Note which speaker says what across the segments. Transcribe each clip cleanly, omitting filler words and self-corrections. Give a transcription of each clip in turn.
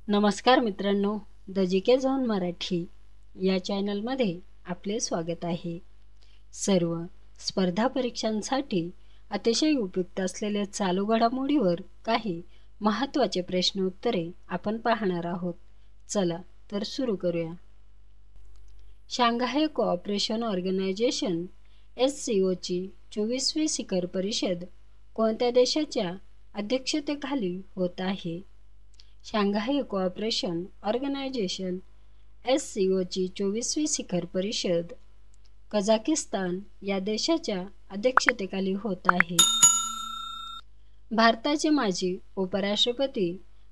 Speaker 1: नमस्कार मित्रांनो, the G K zone Marathi या चॅनलमध्ये आपले स्वागत आहे. सर्व स्पर्धा परीक्षांसाठी अतिशय उपयुक्त असलेल्या चालू घडामोडीवर काही महत्त्वाचे प्रश्न उत्तरे आपण पाहणार आहोत. चला तर सुरू करूया. शांघाय कोऑपरेशन ऑर्गनायझेशन SCOची 24वी शिखर परिषद कोणत्या देशाच्या अध्यक्षतेखाली होत आहे? शांघाय कोऑपरेशन ऑर्गनायझेशन SCOची 24वी शिखर परिषद कझाकिस्तान या देशाच्या अध्यक्षतेखाली होत आहे. भारताचे माजी उपराष्ट्रपती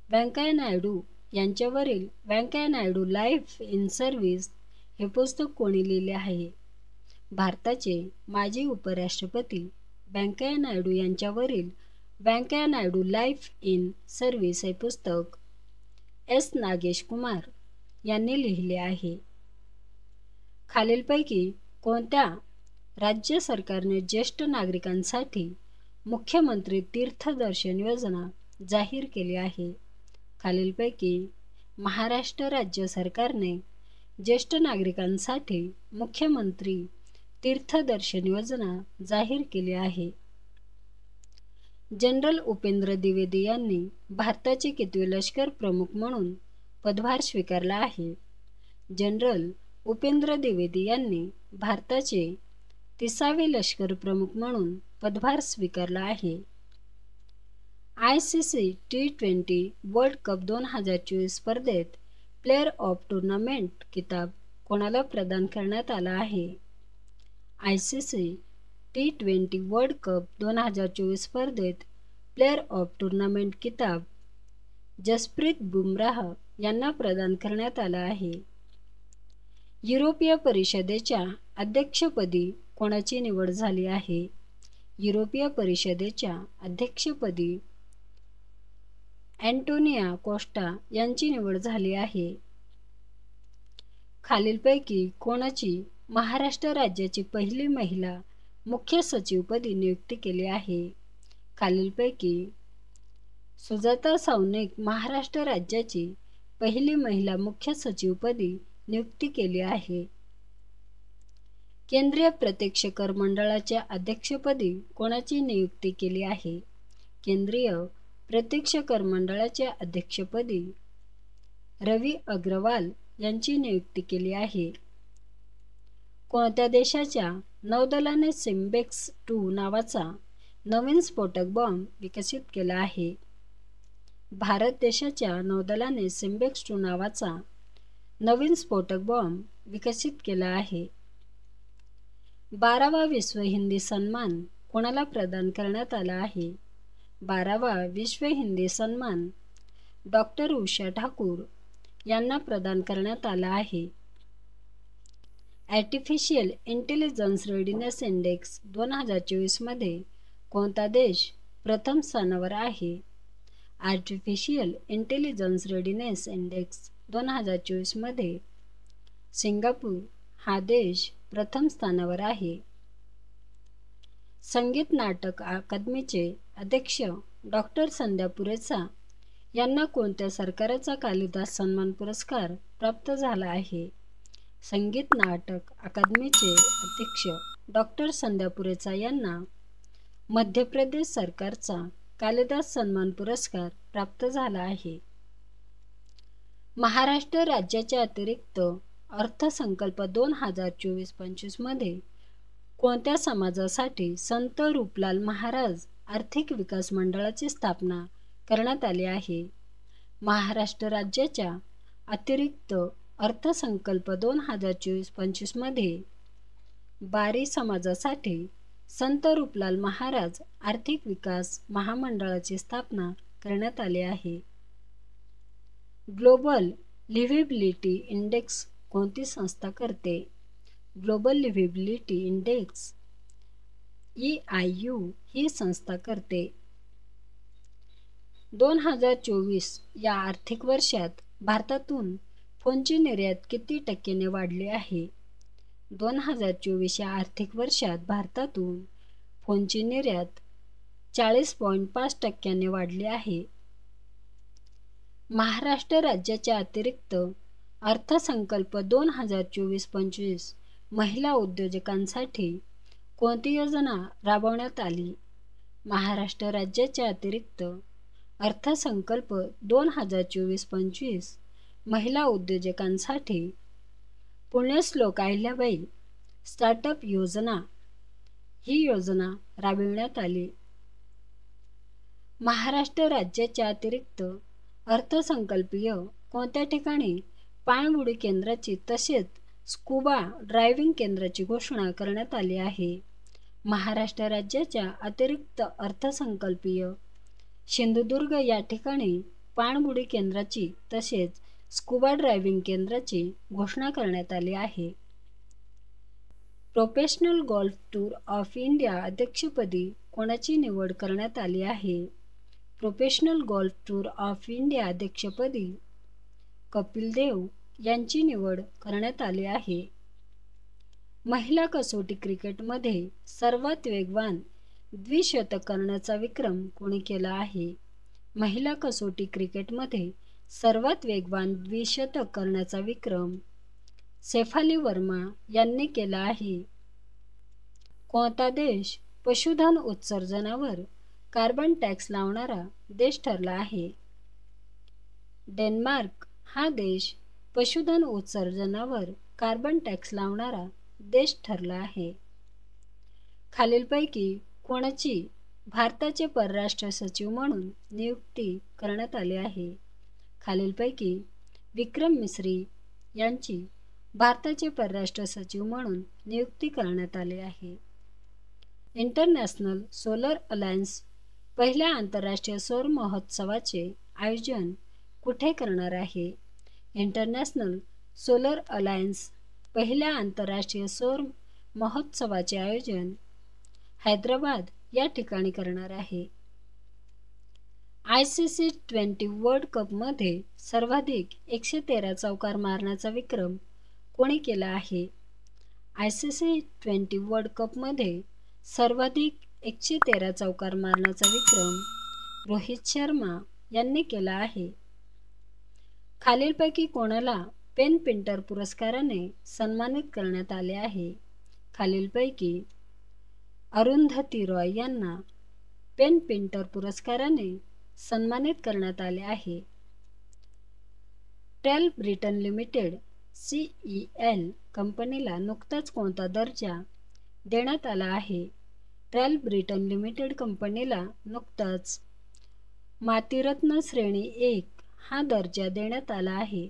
Speaker 1: व्यंकय्या नायडू यांच्यावरील Venkaiah Naidu life in service हे पुस्तक कोणी लिहिले आहे? भारताचे माजी उपराष्ट्रपती व्यंकय्या नायडू यांच्यावरील Venkaiah Naidu life in service हे पुस्तक S. नागेश कुमार यांनी लिहिले आहे. खालीलपैकी कोणत्या राज्य सरकारने ज्येष्ठ नागरिकांसाठी मुख्यमंत्री तीर्थदर्शन योजना जाहीर केली आहे? खालीलपैकी महाराष्ट्र राज्य सरकारने ज्येष्ठ नागरिकांसाठी मुख्यमंत्री तीर्थदर्शन योजना जाहीर केली आहे. जनरल उपेंद्र द्विवेदी यांनी भारताचे कितवे लष्कर प्रमुख म्हणून पदभार स्वीकारला आहे? जनरल उपेंद्र द्विवेदी यांनी भारताचे 30वे लष्कर प्रमुख म्हणून पदभार स्वीकारला आहे. ICC T20 वर्ल्ड कप 2024 स्पर्धेत प्लेयर ऑफ टूर्नामेंट किताब कोणाला प्रदान करण्यात आला आहे? ICC T20 वर्ल्ड कप 2024 स्पर्धेत प्लेयर ऑफ टूर्नामेंट किताब जसप्रीत बुमराह यांना प्रदान करण्यात आला आहे. युरोपीय परिषदेच्या अध्यक्षपदी कोणाची निवड झाली आहे? युरोपीय परिषदेच्या अध्यक्षपदी अँटोनिया कोस्टा यांची निवड झाली आहे. खालीलपैकी कोणाची महाराष्ट्र राज्याची पहिली महिला मुख्य सचिवपदी नियुक्ती केली आहे? खालीलपैकी सुजाता सावंत महाराष्ट्र राज्याची पहिली महिला मुख्य सचिवपदी नियुक्ती केली आहे. केंद्रीय प्रत्यक्ष कर मंडळाच्या अध्यक्षपदी कोणाची नियुक्ती केली आहे? केंद्रीय प्रत्यक्ष कर मंडळाच्या अध्यक्षपदी रवी अग्रवाल यांची नियुक्ती केली आहे. कोणत्या देशाच्या नौदलाने सिम्बेक्स 2 नावाचा नवीन स्फोटक बॉम्ब विकसित केला आहे? भारत देशाच्या नौदलाने सिम्बेक्स 2 नावाचा नवीन स्फोटक बॉम्ब विकसित केला आहे. 12वा विश्व हिंदी सन्मान कोणाला प्रदान करण्यात आला आहे? 12वा विश्व हिंदी सन्मान डॉक्टर उषा ठाकूर यांना प्रदान करण्यात आला आहे. आर्टिफिशियल इंटेलिजन्स रेडिनेस इंडेक्स 2024 मध्ये कोणता देश प्रथम स्थानावर आहे? आर्टिफिशियल इंटेलिजन्स रेडिनेस इंडेक्स 2024 मध्ये सिंगापूर हा देश प्रथम स्थानावर आहे. संगीत नाटक अकादमीचे अध्यक्ष डॉक्टर संध्या पुरेचा यांना कोणत्या सरकारचा कालिदास सन्मान पुरस्कार प्राप्त झाला आहे? संगीत नाटक अकादमीचे अध्यक्ष डॉक्टर संध्या पुरेचा यांना मध्य प्रदेश सरकारचा कालिदास सन्मान पुरस्कार प्राप्त झाला आहे. महाराष्ट्र राज्याच्या अतिरिक्त अर्थसंकल्प 2024-25 मध्ये कोणत्या समाजासाठी संत रूपलाल महाराज आर्थिक विकास मंडळाची स्थापना करण्यात आली आहे? महाराष्ट्र राज्याच्या अतिरिक्त अर्थसंकल्प 2024-25 मध्ये बारी समाजासाठी संत रूपलाल महाराज आर्थिक विकास महामंडळाची स्थापना करण्यात आली आहे. ग्लोबल लिव्हिबिलिटी इंडेक्स कोणती संस्था करते? ग्लोबल लिव्हिबिलिटी इंडेक्स EIU ही संस्था करते. 2024 या आर्थिक वर्षात भारतातून फोनची निर्यात किती टक्क्याने वाढली आहे? 2024 या आर्थिक वर्षात भारतातून फोनची निर्यात 40.5% वाढली आहे. महाराष्ट्र राज्याच्या अतिरिक्त अर्थसंकल्प 2024-25 महिला उद्योजकांसाठी कोणती योजना राबवण्यात आली? महाराष्ट्र राज्याच्या अतिरिक्त अर्थसंकल्प 2024-25 महिला उद्योजकांसाठी पुण्यश्लोक अहिल्याबाई स्टार्टअप योजना ही योजना राबविण्यात आली. महाराष्ट्र राज्याच्या अतिरिक्त अर्थसंकल्पीय कोणत्या ठिकाणी पाणबुडी केंद्राची तसेच स्कुबा ड्रायव्हिंग केंद्राची घोषणा करण्यात आली आहे? महाराष्ट्र राज्याच्या अतिरिक्त अर्थसंकल्पीय सिंधुदुर्ग या ठिकाणी पाणबुडी केंद्राची तसेच स्कुबा ड्रायव्हिंग केंद्राची घोषणा करण्यात आली आहे. Professional golf tour of India अध्यक्षपदी कोणाची निवड करण्यात आली आहे? Professional golf tour of India अध्यक्षपदी कपिल देव यांची निवड करण्यात आली आहे. महिला कसोटी क्रिकेटमध्ये सर्वात वेगवान द्विशतक करण्याचा विक्रम कोणी केला आहे? महिला कसोटी क्रिकेटमध्ये सर्वात वेगवान द्विशतक करण्याचा विक्रम शेफाली वर्मा यांनी केला आहे. कोणता देश पशुधन उत्सर्जनावर कार्बन टॅक्स लावणारा देश ठरला आहे? डेन्मार्क हा देश पशुधन उत्सर्जनावर कार्बन टॅक्स लावणारा देश ठरला आहे. खालीलपैकी कोणाची भारताचे परराष्ट्र सचिव म्हणून नियुक्ती करण्यात आली आहे? खालीलपैकी विक्रम मिस्री यांची भारताचे परराष्ट्र सचिव म्हणून नियुक्ती करण्यात आली आहे. इंटरनॅशनल सोलर अलायन्स पहिल्या आंतरराष्ट्रीय सौर महोत्सवाचे आयोजन कुठे करणार आहे? इंटरनॅशनल सोलर अलायन्स पहिल्या आंतरराष्ट्रीय सौर महोत्सवाचे आयोजन हैदराबाद या ठिकाणी करणार आहे. ICC T20 वर्ल्ड कपमध्ये सर्वाधिक 113 चौकार मारण्याचा विक्रम कोणी केला आहे? ICC T20 वर्ल्ड कपमध्ये सर्वाधिक 113 चौकार मारण्याचा विक्रम रोहित शर्मा यांनी केला आहे. खालीलपैकी कोणाला पेन पिंटर पुरस्काराने सन्मानित करण्यात आले आहे? खालीलपैकी अरुंधती रॉय यांना पेन पिंटर पुरस्काराने सन्मानित करण्यात आले आहे. टेल ब्रिटन लिमिटेड CEL कंपनीला नुकताच कोणता दर्जा देण्यात आला आहे? टेल ब्रिटन लिमिटेड कंपनीला नुकताच मातीरत्न श्रेणी 1 हा दर्जा देण्यात आला आहे.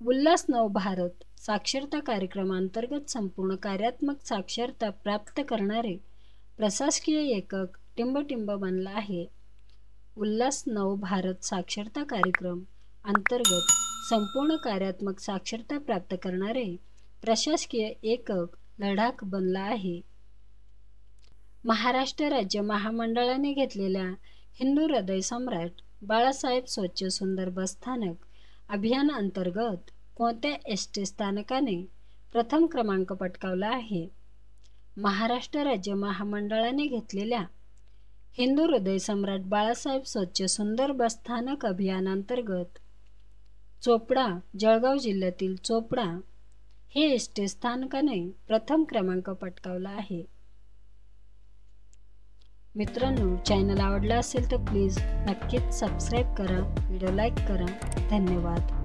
Speaker 1: उल्हास नव भारत साक्षरता कार्यक्रमांतर्गत संपूर्ण कार्यात्मक साक्षरता प्राप्त करणारे प्रशासकीय एकक टिंबटिंब बनला आहे. उल्हास नव भारत साक्षरता कार्यक्रम अंतर्गत संपूर्ण कार्यात्मक साक्षरता प्राप्त करणारे प्रशासकीय एकक लडाख बनला आहे. महाराष्ट्र राज्य महामंडळाने घेतलेल्या हिंदू हृदय सम्राट बाळासाहेब स्वच्छ सुंदर बस स्थानक अभियान अंतर्गत कोणत्या एसटी स्थानकाने प्रथम क्रमांक पटकावला आहे? महाराष्ट्र राज्य महामंडळाने घेतलेल्या हिंदू हृदय सम्राट बाळासाहेब स्वच्छ सुंदर बस स्थानक अभियानांतर्गत चोपडा जळगाव जिल्ह्यातील चोपडा हे एसटी स्थानकाने प्रथम क्रमांक पटकावला आहे. मित्रांनो, चॅनल आवडला असेल तर प्लीज नक्कीच सबस्क्राईब करा, व्हिडिओ लाईक करा. धन्यवाद.